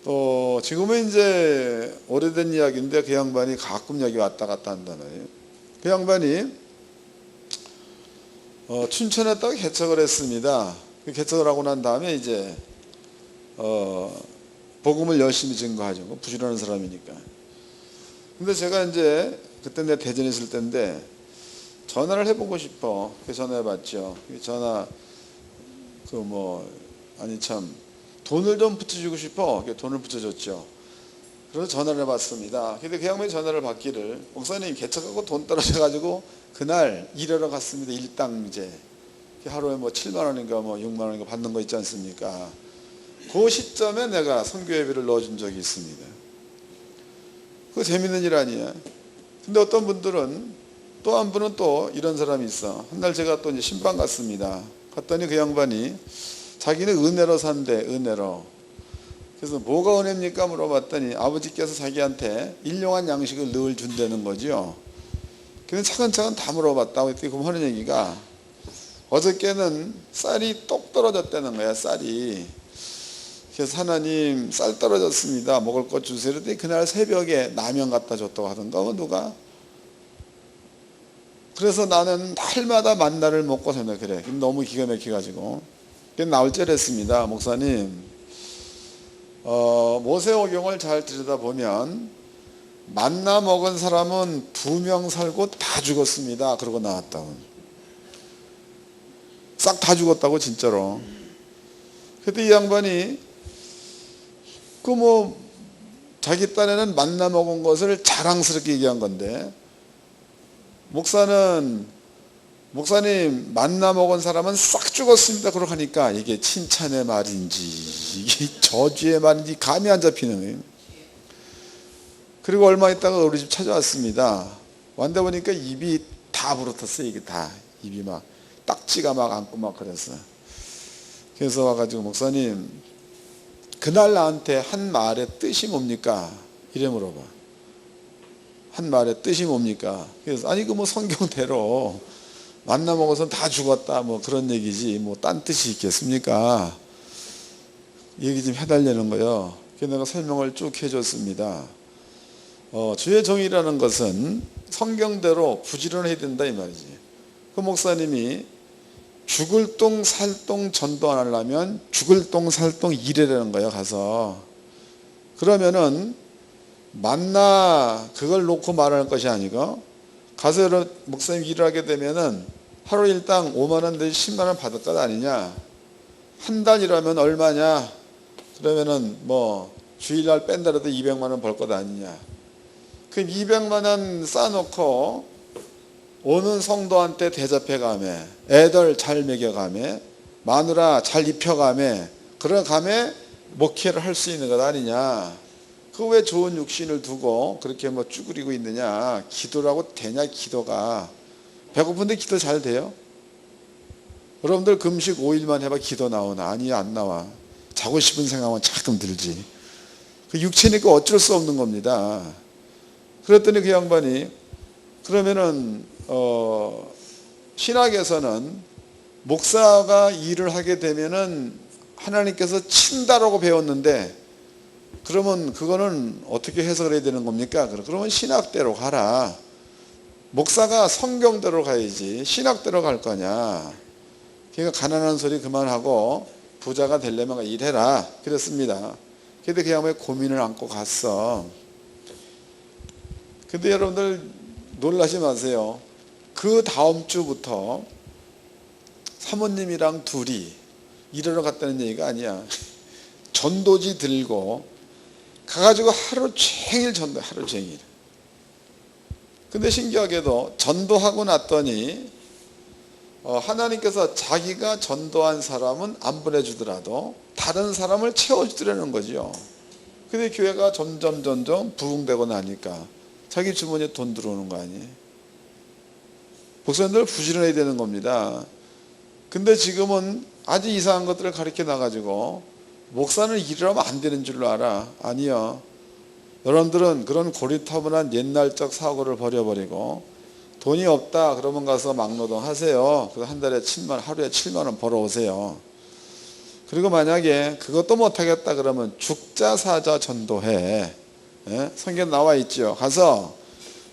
또 지금은 이제 오래된 이야기인데 그 양반이 가끔 여기 왔다 갔다 한다네요. 그 양반이 춘천에다가 개척을 했습니다. 그 개척을 하고 난 다음에 이제 복음을 열심히 증거하죠. 부지런한 사람이니까. 근데 제가 이제 그때 내가 대전에 있을 때인데 전화를 해보고 싶어. 그래서 전화해봤죠. 전화 돈을 좀 붙여주고 싶어. 돈을 붙여줬죠. 그래서 전화를 해봤습니다. 근데 그 양반이 전화를 받기를, 목사님 개척하고 돈 떨어져가지고 그날 일하러 갔습니다. 일당 이제 하루에 7만 원인가 6만 원인가 받는 거 있지 않습니까? 그 시점에 내가 선교 예배를 넣어준 적이 있습니다. 그거 재밌는 일 아니야. 근데 어떤 분들은, 또 한 분은 또 이런 사람이 있어. 한 날 제가 또 이제 신방 갔습니다. 갔더니 그 양반이 자기는 은혜로 산대, 은혜로. 그래서 뭐가 은혜입니까? 물어봤더니 아버지께서 자기한테 일용한 양식을 늘 준다는 거죠. 근데 차근차근 다 물어봤다고 했더니 그럼 하는 얘기가, 어저께는 쌀이 똑 떨어졌다는 거야, 쌀이. 그래서 하나님 쌀 떨어졌습니다. 먹을 것 주세요. 그랬더니 그날 새벽에 라면 갖다 줬다고 하던가, 누가. 그래서 나는 날마다 만나를 먹고 산다 그래. 너무 기가 막혀가지고. 나흘째 했습니다. 목사님, 모세오경을 잘 들여다보면 만나 먹은 사람은 2명 살고 다 죽었습니다. 그러고 나왔다고. 싹 다 죽었다고 진짜로. 그때 이 양반이 자기 딴에는 만나 먹은 것을 자랑스럽게 얘기한 건데, 목사님 만나 먹은 사람은 싹 죽었습니다. 그러고 하니까 이게 칭찬의 말인지 이게 저주의 말인지 감이 안 잡히는 거예요. 그리고 얼마 있다가 우리 집 찾아왔습니다. 왔다 보니까 입이 다 부러졌어요. 이게 다 입이 막 딱지가 막 안고 막 그랬어. 그래서 와가지고, 목사님 그날 나한테 한 말의 뜻이 뭡니까? 이래 물어봐. 한 말의 뜻이 뭡니까? 그래서 아니 성경대로 만나 먹어서 다 죽었다 그런 얘기지 딴 뜻이 있겠습니까? 얘기 좀 해달라는 거예요. 그래서 내가 설명을 쭉 해줬습니다. 주의 정의라는 것은 성경대로 부지런해야 된다 이 말이지. 그 목사님이 죽을 똥 살똥 전도 안 하려면 죽을 똥 살똥 일해라는 거예요. 가서. 그러면은 만나 그걸 놓고 말하는 것이 아니고, 가서 목사님 일을 하게 되면은 하루 일당 5만 원 내지 10만 원 받을 것 아니냐. 한 달 일하면 얼마냐. 그러면은 주일날 뺀다라도 200만 원 벌 것 아니냐. 그럼 200만 원 쌓아놓고 오는 성도한테 대접해가며, 애들 잘 먹여가며, 마누라 잘 입혀가며, 그러가며 목회를 할 수 있는 것 아니냐. 그 왜 좋은 육신을 두고 그렇게 쭈그리고 있느냐. 기도라고 되냐, 기도가. 배고픈데 기도 잘 돼요? 여러분들 금식 5일만 해봐 기도 나오나? 아니, 안 나와. 자고 싶은 생각만 자꾸 들지. 그 육체니까 어쩔 수 없는 겁니다. 그랬더니 그 양반이, 그러면은 신학에서는 목사가 일을 하게 되면은 하나님께서 친다라고 배웠는데, 그러면 그거는 어떻게 해석을 해야 되는 겁니까? 그러면 신학대로 가라. 목사가 성경대로 가야지 신학대로 갈 거냐. 그러니까 가난한 소리 그만하고 부자가 되려면 일해라. 그랬습니다. 근데 그 양반이 고민을 안고 갔어. 근데 여러분들 놀라지 마세요. 그 다음 주부터 사모님이랑 둘이 일하러 갔다는 얘기가 아니야. 전도지 들고 가가지고 하루 종일 전도해, 하루 종일. 근데 신기하게도 전도하고 났더니 하나님께서 자기가 전도한 사람은 안 보내주더라도 다른 사람을 채워주더라는 거죠. 근데 교회가 점점 부흥되고 나니까 자기 주머니에 돈 들어오는 거 아니에요? 목사님들 부지런해야 되는 겁니다. 근데 지금은 아주 이상한 것들을 가르쳐 놔가지고 목사는 일을 하면 안 되는 줄로 알아. 아니요. 여러분들은 그런 고리타분한 옛날적 사고를 버려버리고, 돈이 없다 그러면 가서 막노동 하세요. 그래서 한 달에 하루에 7만 원 벌어오세요. 그리고 만약에 그것도 못하겠다 그러면 죽자 사자 전도해. 예? 성경에 나와 있죠. 가서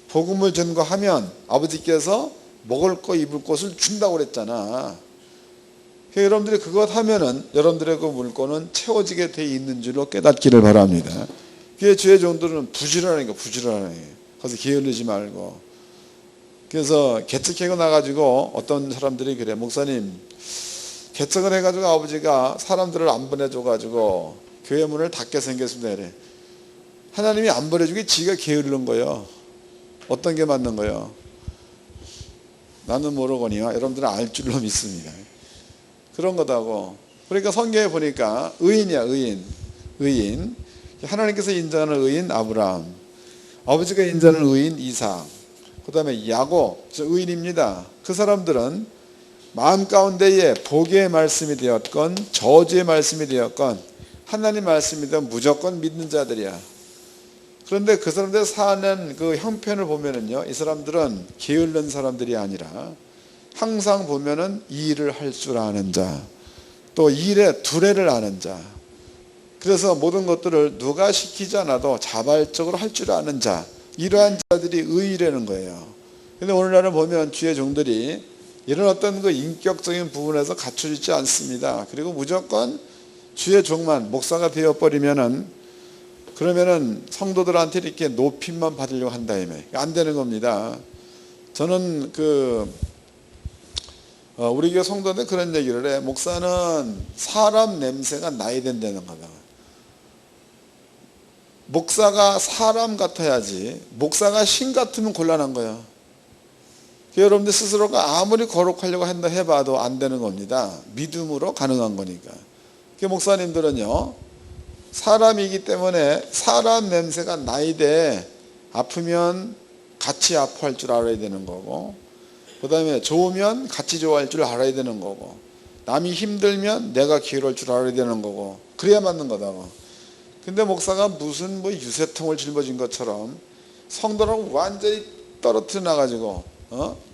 복음을 전거하면 아버지께서 먹을 거 입을 것을 준다고 그랬잖아. 여러분들이 그것 하면은 여러분들의 그 물건은 채워지게 돼 있는 줄로 깨닫기를 바랍니다. 그게 주의 종들은 부지런하니까 부지런하게. 가서 게을르지 말고. 그래서 개척회고 나가지고 어떤 사람들이 그래. 목사님, 개척을 해가지고 아버지가 사람들을 안 보내줘가지고 교회 문을 닫게 생겼습니다. 그래. 하나님이 안 보내주기 지가 게으른 거예요. 어떤 게 맞는 거예요? 나는 모르거니와 여러분들은 알 줄로 믿습니다. 그런 거다고. 그러니까 성경에 보니까 의인이야, 의인. 하나님께서 인정하는 의인 아브라함, 아버지가 인정하는 의인 이삭, 그 다음에 야곱, 의인입니다. 그 사람들은 마음 가운데에 복의 말씀이 되었건 저주의 말씀이 되었건 하나님 말씀이든 무조건 믿는 자들이야. 그런데 그 사람들 사는 그 형편을 보면은요, 이 사람들은 게으른 사람들이 아니라 항상 보면은 이 일을 할 줄 아는 자, 또 일의 두레를 아는 자. 그래서 모든 것들을 누가 시키지 않아도 자발적으로 할 줄 아는 자, 이러한 자들이 의인이라는 거예요. 근데 오늘날은 보면 주의 종들이 이런 어떤 그 인격적인 부분에서 갖춰지지 않습니다. 그리고 무조건 주의 종만 목사가 되어버리면은 그러면은 성도들한테 이렇게 높임만 받으려고 한다 안 되는 겁니다. 저는 우리 교회 성도한테 그런 얘기를 해. 목사는 사람 냄새가 나야 된다는 거다. 목사가 사람 같아야지 목사가 신 같으면 곤란한 거야. 여러분들 스스로가 아무리 거룩하려고 한다 해봐도 안 되는 겁니다. 믿음으로 가능한 거니까. 목사님들은요, 사람이기 때문에 사람 냄새가 나야 돼. 아프면 같이 아파할 줄 알아야 되는 거고, 그 다음에 좋으면 같이 좋아할 줄 알아야 되는 거고, 남이 힘들면 내가 기울일 줄 알아야 되는 거고, 그래야 맞는 거다고. 근데 목사가 무슨 유세통을 짊어진 것처럼 성도라고 완전히 떨어뜨려 놔가지고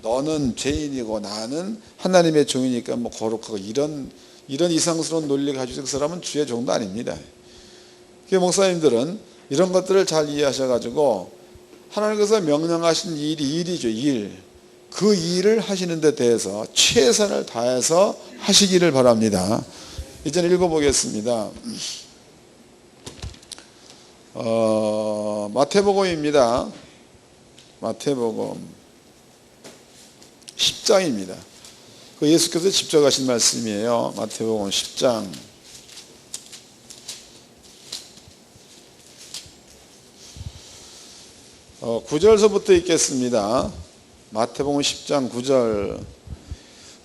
너는 죄인이고 나는 하나님의 종이니까 거룩하고 이런 이상스러운 논리 가지고 그 사람은 주의 종도 아닙니다. 목사님들은 이런 것들을 잘 이해하셔가지고 하나님께서 명령하신 일이죠. 그 일을 하시는 데 대해서 최선을 다해서 하시기를 바랍니다. 이제 읽어보겠습니다. 마태복음입니다. 마태복음 10장입니다. 그 예수께서 직접 하신 말씀이에요. 마태복음 10장 9절서부터 읽겠습니다. 마태복음 10장 9절.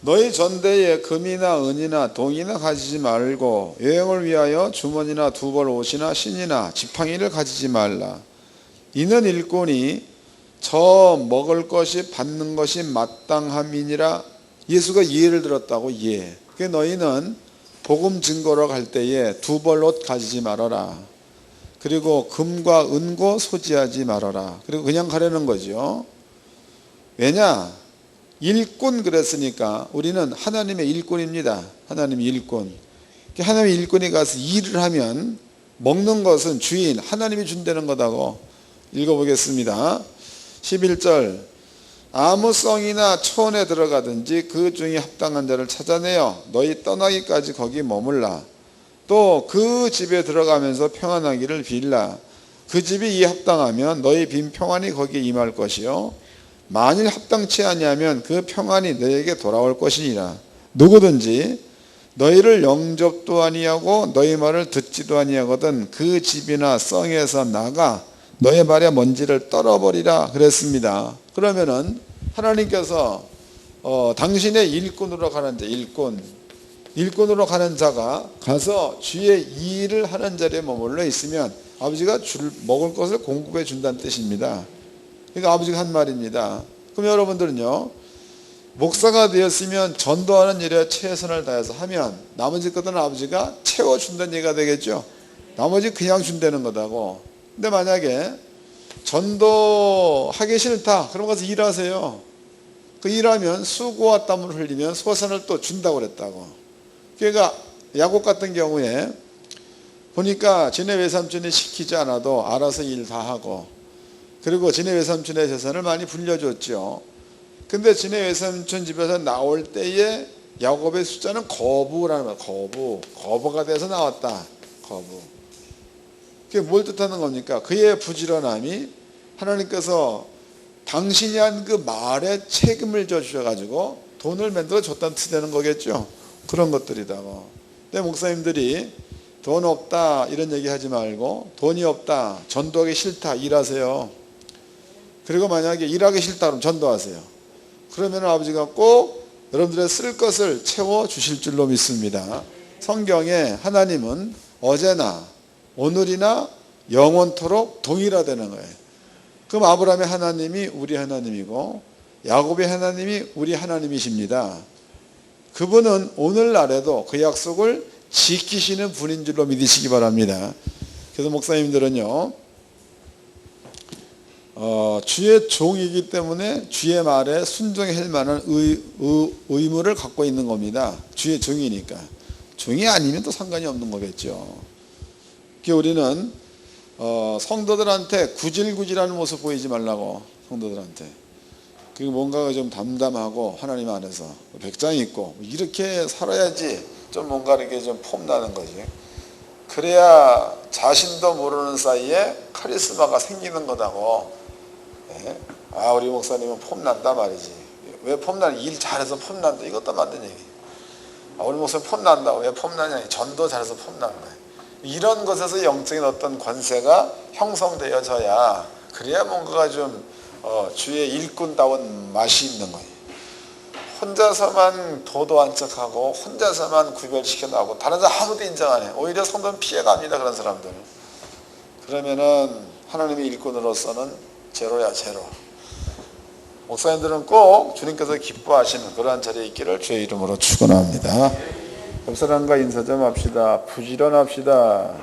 너희 전대에 금이나 은이나 동이나 가지지 말고 여행을 위하여 주머니나 두벌 옷이나 신이나 지팡이를 가지지 말라. 이는 일꾼이 저 먹을 것이 받는 것이 마땅함이니라. 예수가 예를 들었다고. 그러니까 너희는 복음 증거로 갈 때에 두벌 옷 가지지 말아라. 그리고 금과 은고 소지하지 말아라. 그리고 그냥 가려는 거죠. 왜냐? 일꾼 그랬으니까 우리는 하나님의 일꾼입니다. 하나님의 일꾼. 하나님의 일꾼이 가서 일을 하면 먹는 것은 주인 하나님이 준다는 거다고. 읽어보겠습니다. 11절. 아무 성이나 초원에 들어가든지 그 중에 합당한 자를 찾아내어 너희 떠나기까지 거기 머물라. 또 그 집에 들어가면서 평안하기를 빌라. 그 집이 이에 합당하면 너희 빈 평안이 거기에 임할 것이요 만일 합당치 아니하면 그 평안이 너에게 돌아올 것이니라. 누구든지 너희를 영접도 아니하고 너희 말을 듣지도 아니하거든 그 집이나 성에서 나가 너의 발에 먼지를 떨어버리라 그랬습니다. 그러면은 하나님께서 당신의 일꾼으로 가는 자, 일꾼으로 가는 자가 가서 주의 일을 하는 자리에 머물러 있으면 아버지가 먹을 것을 공급해 준다는 뜻입니다. 그러니까 아버지가 한 말입니다. 그럼 여러분들은요, 목사가 되었으면 전도하는 일에 최선을 다해서 하면 나머지 것들은 아버지가 채워준다는 얘기가 되겠죠. 나머지 그냥 준다는 거다고. 근데 만약에 전도하기 싫다 그럼 가서 일하세요. 그 일하면 수고와 땀을 흘리면 소산을 또 준다고 그랬다고. 그러니까 야곱 같은 경우에 보니까 지네 외삼촌이 시키지 않아도 알아서 일 다 하고, 그리고 지네 외삼촌의 재산을 많이 불려줬죠. 근데 지네 외삼촌 집에서 나올 때에 야곱의 숫자는 거부라는 거야. 거부가 돼서 나왔다. 거부. 그게 뭘 뜻하는 겁니까? 그의 부지런함이 하나님께서 당신이 한 그 말에 책임을 져 주셔가지고 돈을 만들어 줬다는 뜻되는 거겠죠. 그런 것들이다. 근데 목사님들이 돈 없다 이런 얘기 하지 말고, 돈이 없다, 전도하기 싫다, 일하세요. 그리고 만약에 일하기 싫다 그러면 전도하세요. 그러면 아버지가 꼭 여러분들의 쓸 것을 채워 주실 줄로 믿습니다. 성경에 하나님은 어제나 오늘이나 영원토록 동일하다는 거예요. 그럼 아브라함의 하나님이 우리 하나님이고 야곱의 하나님이 우리 하나님이십니다. 그분은 오늘날에도 그 약속을 지키시는 분인 줄로 믿으시기 바랍니다. 그래서 목사님들은요, 주의 종이기 때문에 주의 말에 순종할 만한 의무를 갖고 있는 겁니다. 주의 종이니까. 종이 아니면 또 상관이 없는 거겠죠. 우리는 성도들한테 구질구질하는 모습 보이지 말라고. 성도들한테 그 뭔가가 좀 담담하고 하나님 안에서 백장이 있고 이렇게 살아야지 좀 뭔가 이렇게 좀 폼나는 거지. 그래야 자신도 모르는 사이에 카리스마가 생기는 거다고. 예? 아, 우리 목사님은 폼난다 말이지. 왜 폼나냐? 일 잘해서 폼난다. 이것도 맞는 얘기. 아, 우리 목사님 폼난다. 왜 폼나냐? 전도 잘해서 폼나는 거야. 이런 것에서 영적인 어떤 권세가 형성되어져야, 그래야 뭔가가 좀 주의 일꾼다운 맛이 있는 거예요. 혼자서만 도도한 척하고 혼자서만 구별시켜 나오고 다른 사람 아무도 인정 안 해. 오히려 성도는 피해갑니다. 그런 사람들. 그러면은 하나님의 일꾼으로서는 제로야, 제로. 목사님들은 꼭 주님께서 기뻐하시는 그러한 자리에 있기를 주의 이름으로 축원합니다. 옆 사람과 인사 좀 합시다. 부지런합시다.